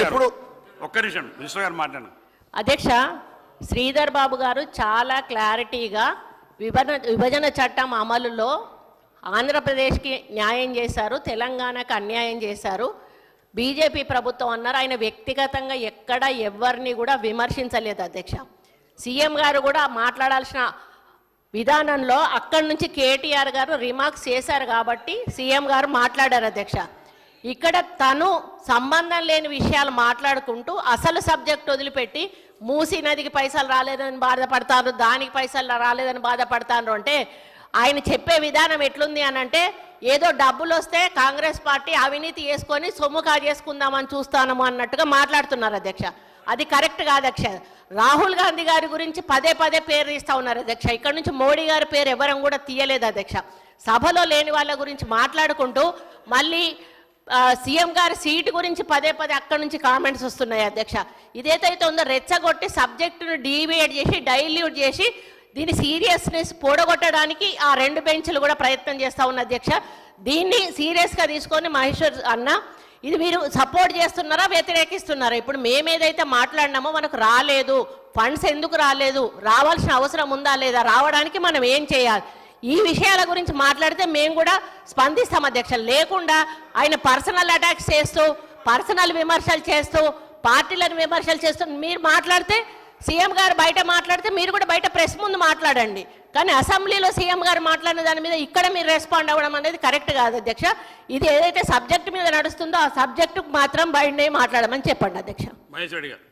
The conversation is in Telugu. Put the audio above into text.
ఇప్పుడు ఒక్క నిమిషం మినిస్టర్ గారు మాట్లాడండి. అధ్యక్ష, శ్రీధర్ బాబు గారు చాలా క్లారిటీగా విభజన చట్టం అమలులో ఆంధ్రప్రదేశ్కి న్యాయం చేశారు, తెలంగాణకు అన్యాయం చేశారు, బీజేపీ ప్రభుత్వం అన్నారు. ఆయన వ్యక్తిగతంగా ఎక్కడ ఎవరిని కూడా విమర్శించలేదు అధ్యక్ష. సీఎం గారు కూడా మాట్లాడాల్సిన విధానంలో అక్కడి నుంచి కేటీఆర్ గారు రిమార్క్స్ చేశారు కాబట్టి సీఎం గారు మాట్లాడారు అధ్యక్ష. ఇక్కడ తను సంబంధం లేని విషయాలు మాట్లాడుకుంటూ అసలు సబ్జెక్ట్ వదిలిపెట్టి మూసీ నదికి పైసలు రాలేదని బాధపడతారు, దానికి పైసలు రాలేదని బాధపడతారు అంటే ఆయన చెప్పే విధానం ఎట్లుంది అని అంటే ఏదో డబ్బులు వస్తే కాంగ్రెస్ పార్టీ అవినీతి చేసుకొని సొమ్ము కాజేసుకుందామని చూస్తాము అన్నట్టుగా మాట్లాడుతున్నారు అధ్యక్ష. అది కరెక్ట్ కాదు అధ్యక్ష. రాహుల్ గాంధీ గారి గురించి పదే పదే పేరు తీస్తూ ఉన్నారు అధ్యక్ష. ఇక్కడ నుంచి మోడీ గారి పేరు ఎవరం కూడా తీయలేదు అధ్యక్ష. సభలో లేని వాళ్ళ గురించి మాట్లాడుకుంటూ మళ్ళీ సీఎం గారి సీటు గురించి పదే పదే అక్కడి నుంచి కామెంట్స్ వస్తున్నాయి అధ్యక్ష. ఇదేదైతే ఉందో రెచ్చగొట్టి సబ్జెక్టును డీవియేట్ చేసి డైల్యూట్ చేసి దీని సీరియస్నెస్ పోడగొట్టడానికి ఆ రెండు బెంచ్లు కూడా ప్రయత్నం చేస్తూ ఉన్న అధ్యక్ష. దీన్ని సీరియస్గా తీసుకొని మహేశ్వర్ అన్న, ఇది మీరు సపోర్ట్ చేస్తున్నారా వ్యతిరేకిస్తున్నారా? ఇప్పుడు మేమేదైతే మాట్లాడినామో మనకు రాలేదు, ఫండ్స్ ఎందుకు రాలేదు, రావాల్సిన అవసరం ఉందా లేదా, రావడానికి మనం ఏం చేయాలి, ఈ విషయాల గురించి మాట్లాడితే మేము కూడా స్పందిస్తాం అధ్యక్ష. లేకుండా ఆయన పర్సనల్ అటాక్స్ చేస్తూ పర్సనల్ విమర్శలు చేస్తూ పార్టీలను విమర్శలు చేస్తూ మీరు మాట్లాడితే, సీఎం గారు బయట మాట్లాడితే మీరు కూడా బయట ప్రెస్ ముందు మాట్లాడండి. కానీ అసెంబ్లీలో సీఎం గారు మాట్లాడిన దాని మీద ఇక్కడ మీరు రెస్పాండ్ అవ్వడం అనేది కరెక్ట్ కాదు అధ్యక్ష. ఇది ఏదైతే సబ్జెక్టు మీద నడుస్తుందో ఆ సబ్జెక్టుకు మాత్రం బయటనే మాట్లాడమని చెప్పండి అధ్యక్ష. మహేశ్వరి గారు.